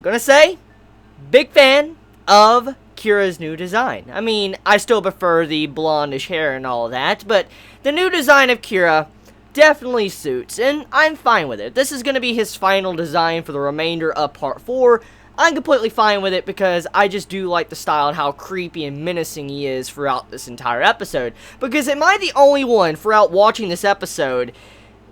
Gonna say, big fan of Kyra'S new design. I mean, I still prefer the blondish hair and all that, but the new design of Kyra definitely suits, and I'm fine with it. This is gonna be his final design for the remainder of Part 4. I'm completely fine with it because I just do like the style and how creepy and menacing he is throughout this entire episode. Because am I the only one throughout watching this episode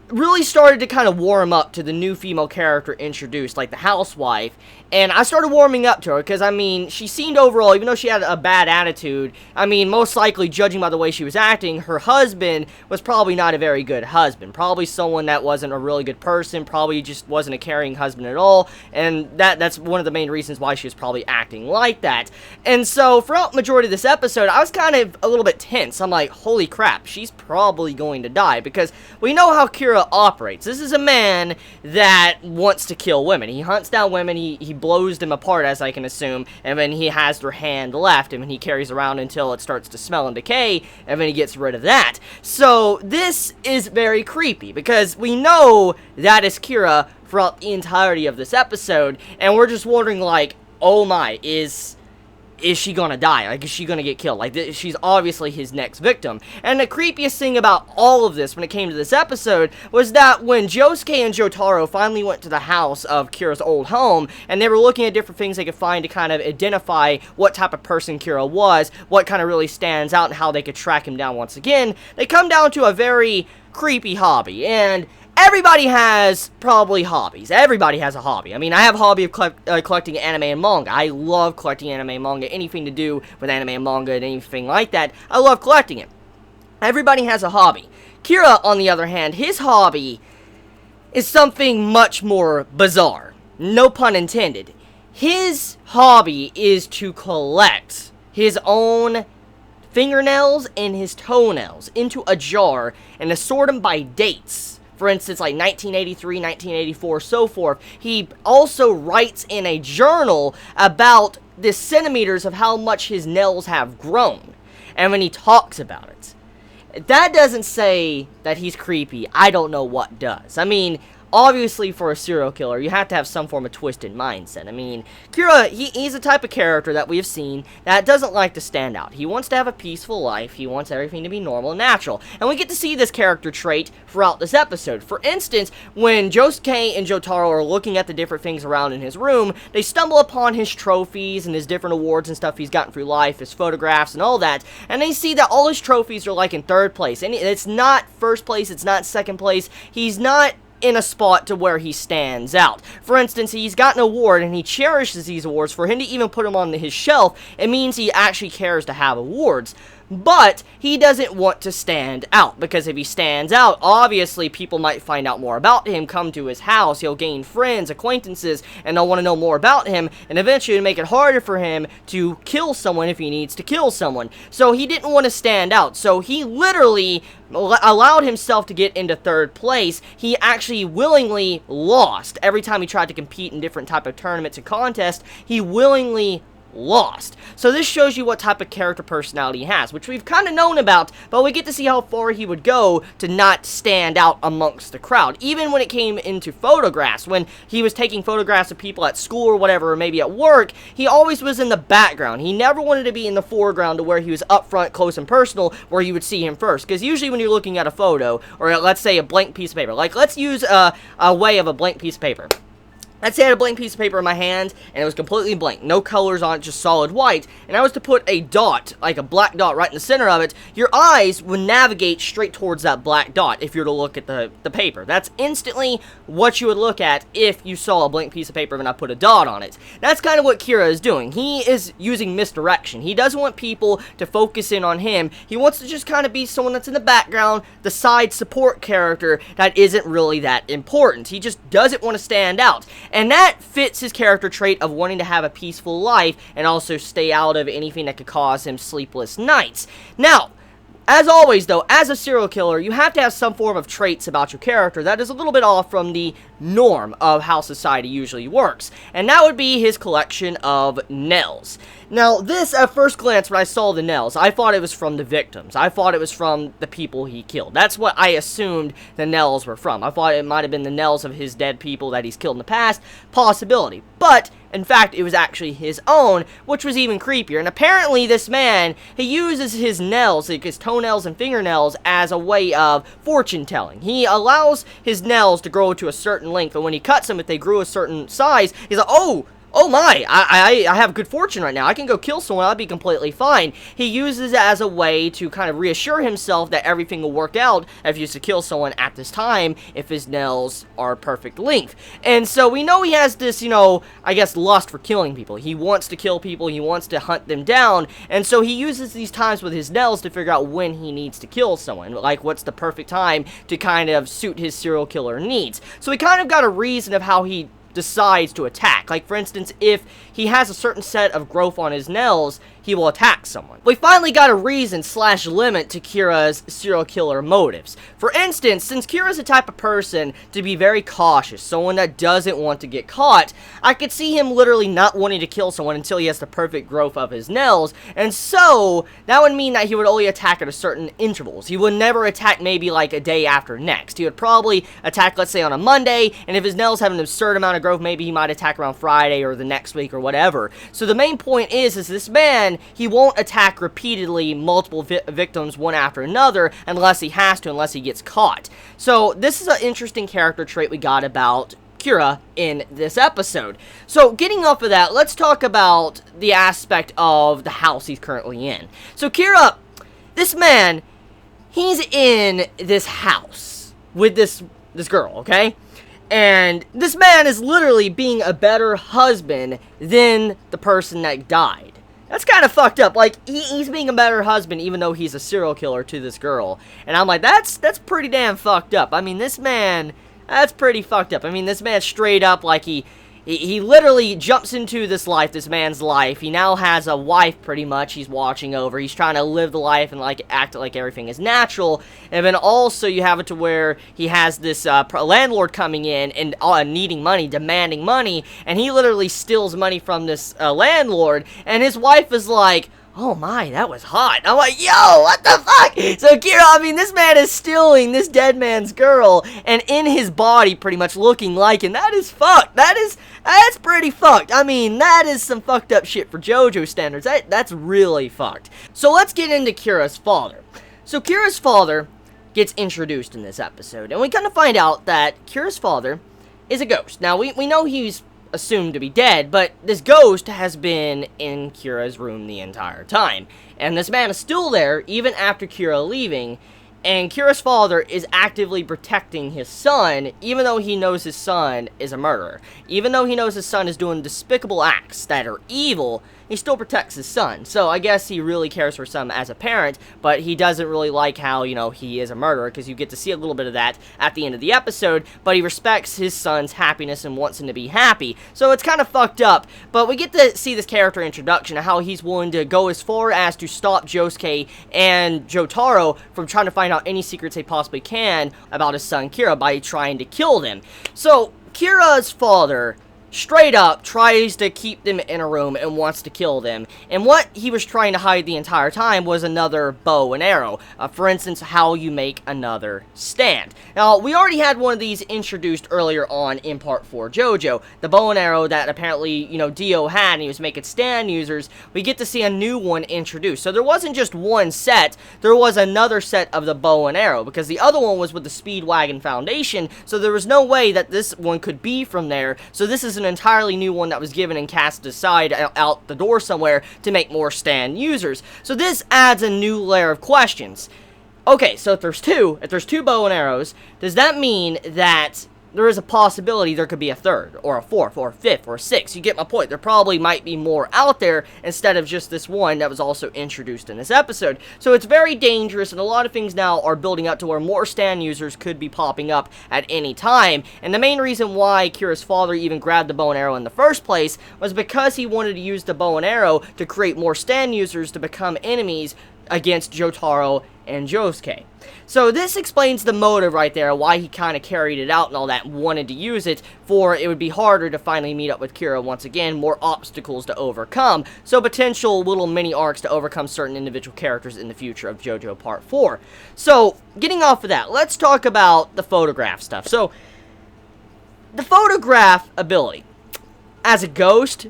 really started to kind of warm up to the new female character introduced, like the housewife, and I started warming up to her, because, I mean, she seemed overall, even though she had a bad attitude, I mean, most likely, judging by the way she was acting, her husband was probably not a very good husband, probably someone that wasn't a really good person, probably just wasn't a caring husband at all, and that's one of the main reasons why she was probably acting like that. And so, throughout the majority of this episode, I was kind of a little bit tense. I'm like, holy crap, she's probably going to die, because we know how Kyra operates. This is a man that wants to kill women. He hunts down women, he blows them apart, as I can assume, and then he has their hand left, and he carries around until it starts to smell and decay, and then he gets rid of that. So, this is very creepy, because we know that is Kyra throughout the entirety of this episode, and we're just wondering, like, oh my, is she gonna die? Like, is she gonna get killed? Like, she's obviously his next victim. And the creepiest thing about all of this when it came to this episode was that when Josuke and Jotaro finally went to the house of Kira's old home, and they were looking at different things they could find to kind of identify what type of person Kira was, what kind of really stands out, and how they could track him down once again, they come down to a very creepy hobby. And everybody has probably hobbies. Everybody has a hobby. I mean, I have a hobby of collecting anime and manga. I love collecting anime and manga. Anything to do with anime and manga and anything like that, I love collecting it. Everybody has a hobby. Kyra, on the other hand, his hobby is something much more bizarre. No pun intended. His hobby is to collect his own fingernails and his toenails into a jar and to sort them by dates. For instance, like 1983, 1984, so forth. He also writes in a journal about the centimeters of how much his nails have grown. And when he talks about it, that doesn't say that he's creepy. I don't know what does. I mean, obviously for a serial killer, you have to have some form of twisted mindset. I mean, Kyra, he's the type of character that we have seen that doesn't like to stand out. He wants to have a peaceful life. He wants everything to be normal and natural. And we get to see this character trait throughout this episode. For instance, when Josuke and Jotaro are looking at the different things around in his room, they stumble upon his trophies and his different awards and stuff he's gotten through life, his photographs and all that, and they see that all his trophies are like in third place. And it's not first place, it's not second place. He's not in a spot to where he stands out. For instance, he's got an award and he cherishes these awards. For him to even put them on his shelf, it means he actually cares to have awards. But he doesn't want to stand out, because if he stands out, obviously people might find out more about him, come to his house, he'll gain friends, acquaintances, and they'll want to know more about him, and eventually make it harder for him to kill someone if he needs to kill someone. So he didn't want to stand out, so he literally allowed himself to get into third place. He actually willingly lost. Every time he tried to compete in different type of tournaments and contests, he willingly lost. So this shows you what type of character personality he has, which we've kind of known about, but we get to see how far he would go to not stand out amongst the crowd. Even when it came into photographs, when he was taking photographs of people at school or whatever, or maybe at work, he always was in the background. He never wanted to be in the foreground to where he was up front, close and personal, where you would see him first. Because usually when you're looking at a photo, or let's say a blank piece of paper, like let's use a way of a blank piece of paper. Let's say I had a blank piece of paper in my hand, and it was completely blank, no colors on it, just solid white, and I was to put a dot, like a black dot right in the center of it, your eyes would navigate straight towards that black dot if you were to look at the paper. That's instantly what you would look at if you saw a blank piece of paper and I put a dot on it. That's kind of what Kyra is doing. He is using misdirection. He doesn't want people to focus in on him. He wants to just kind of be someone that's in the background, the side support character that isn't really that important. He just doesn't want to stand out. And that fits his character trait of wanting to have a peaceful life and also stay out of anything that could cause him sleepless nights. Now, As always, though, as a serial killer, you have to have some form of traits about your character that is a little bit off from the norm of how society usually works. And that would be his collection of nails. Now, this, at first glance, when I saw the nails, I thought it was from the victims. I thought it was from the people he killed. That's what I assumed the nails were from. I thought it might have been the nails of his dead people that he's killed in the past. Possibility. But, in fact, it was actually his own, which was even creepier. And apparently, this man, he uses his nails, like his toenails and fingernails, as a way of fortune telling. He allows his nails to grow to a certain length, and when he cuts them, if they grew a certain size, he's like, oh my, I have good fortune right now. I can go kill someone. I'll be completely fine. He uses it as a way to kind of reassure himself that everything will work out if he used to kill someone at this time if his nails are perfect length. And so we know he has this, I guess, lust for killing people. He wants to kill people. He wants to hunt them down. And so he uses these times with his nails to figure out when he needs to kill someone. Like, what's the perfect time to kind of suit his serial killer needs. So we kind of got a reason of how he decides to attack. Like, for instance, if he has a certain set of growth on his nails, he will attack someone. We finally got a reason / limit to Kyra'S serial killer motives. For instance, since Kyra'S the type of person to be very cautious, someone that doesn't want to get caught, I could see him literally not wanting to kill someone until he has the perfect growth of his nails, and so that would mean that he would only attack at a certain intervals. He would never attack maybe like a day after next. He would probably attack, let's say, on a Monday, and if his nails have an absurd amount of growth, maybe he might attack around Friday or the next week or whatever. So the main point is this man, he won't attack repeatedly multiple victims one after another unless he has to, unless he gets caught. So this is an interesting character trait we got about Kyra in this episode. So getting off of that, let's talk about the aspect of the house he's currently in. So Kyra, this man, he's in this house with this girl, okay? And this man is literally being a better husband than the person that died. That's kind of fucked up. Like, he's being a better husband even though he's a serial killer to this girl. And I'm like, that's pretty damn fucked up. I mean, this man, that's pretty fucked up. I mean, this man straight up, like, he literally jumps into this man's life. He now has a wife, pretty much, he's watching over. He's trying to live the life and, like, act like everything is natural. And then also you have it to where he has this landlord coming in and needing money, demanding money. And he literally steals money from this landlord. And his wife is like, oh my, that was hot. I'm like, yo, what the fuck? So Kyra, I mean, this man is stealing this dead man's girl and in his body pretty much looking like him. That is fucked. That's pretty fucked. I mean, that is some fucked up shit for JoJo standards. That's really fucked. So let's get into Kyra'S father. So Kyra'S father gets introduced in this episode, and we kind of find out that Kyra'S father is a ghost. Now, we know he's assumed to be dead, but this ghost has been in Kyra'S room the entire time. And this man is still there, even after Kyra leaving, and Kyra'S father is actively protecting his son, even though he knows his son is a murderer. Even though he knows his son is doing despicable acts that are evil, he still protects his son. So I guess he really cares for his son as a parent, but he doesn't really like how, he is a murderer, because you get to see a little bit of that at the end of the episode, but he respects his son's happiness and wants him to be happy. So it's kind of fucked up, but we get to see this character introduction of how he's willing to go as far as to stop Josuke and Jotaro from trying to find out any secrets they possibly can about his son Kyra by trying to kill them. So Kyra'S father straight up tries to keep them in a room and wants to kill them. And what he was trying to hide the entire time was another bow and arrow. For instance, how you make another stand. Now, we already had one of these introduced earlier on in Part 4 JoJo. The bow and arrow that apparently, Dio had, and he was making stand users. We get to see a new one introduced. So there wasn't just one set, there was another set of the bow and arrow, because the other one was with the Speedwagon Foundation, so there was no way that this one could be from there. So this is an entirely new one that was given and cast aside out the door somewhere to make more stand users. So this adds a new layer of questions. Okay, so if there's two bow and arrows, does that mean that there is a possibility there could be a third, or a fourth, or a fifth, or a sixth? You get my point. There probably might be more out there instead of just this one that was also introduced in this episode. So it's very dangerous, and a lot of things now are building up to where more stand users could be popping up at any time. And the main reason why Kyra'S father even grabbed the bow and arrow in the first place was because he wanted to use the bow and arrow to create more stand users to become enemies against Jotaro and Josuke. So this explains the motive right there, why he kind of carried it out and all that, wanted to use it, for it would be harder to finally meet up with Kira once again, more obstacles to overcome, so potential little mini arcs to overcome certain individual characters in the future of JoJo Part 4. So, getting off of that, let's talk about the photograph stuff. So, the photograph ability, as a ghost,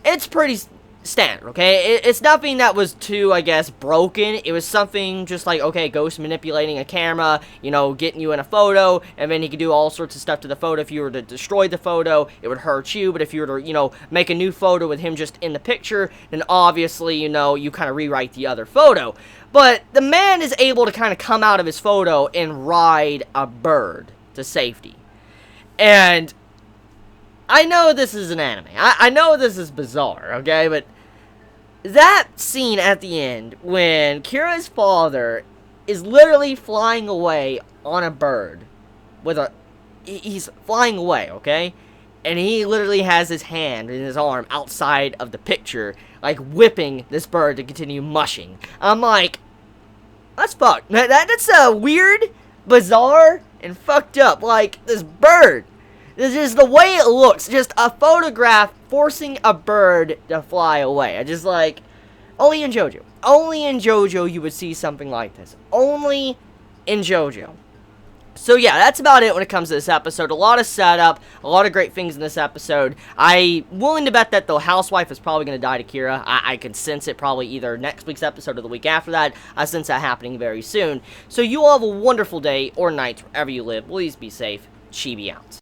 it's pretty standard, okay? It's nothing that was too, I guess, broken. It was something just like, okay, ghost manipulating a camera, you know, getting you in a photo, and then he could do all sorts of stuff to the photo. If you were to destroy the photo, it would hurt you, but if you were to, you know, make a new photo with him just in the picture, then obviously, you know, you kind of rewrite the other photo. But the man is able to kind of come out of his photo and ride a bird to safety. And I know this is an anime. I know this is bizarre, okay? But that scene at the end, when Kyra'S father is literally flying away on a bird, he's flying away, okay? And he literally has his hand and his arm outside of the picture, like whipping this bird to continue mushing. I'm like, that's fucked. That's weird, bizarre, and fucked up. Like, this bird. This is the way it looks. Just a photograph forcing a bird to fly away. I just like, only in JoJo. Only in JoJo you would see something like this. Only in JoJo. So yeah, that's about it when it comes to this episode. A lot of setup, a lot of great things in this episode. I'm willing to bet that the housewife is probably going to die to Kira. I can sense it probably either next week's episode or the week after that. I sense that happening very soon. So you all have a wonderful day or night wherever you live. Please be safe. Chibi out.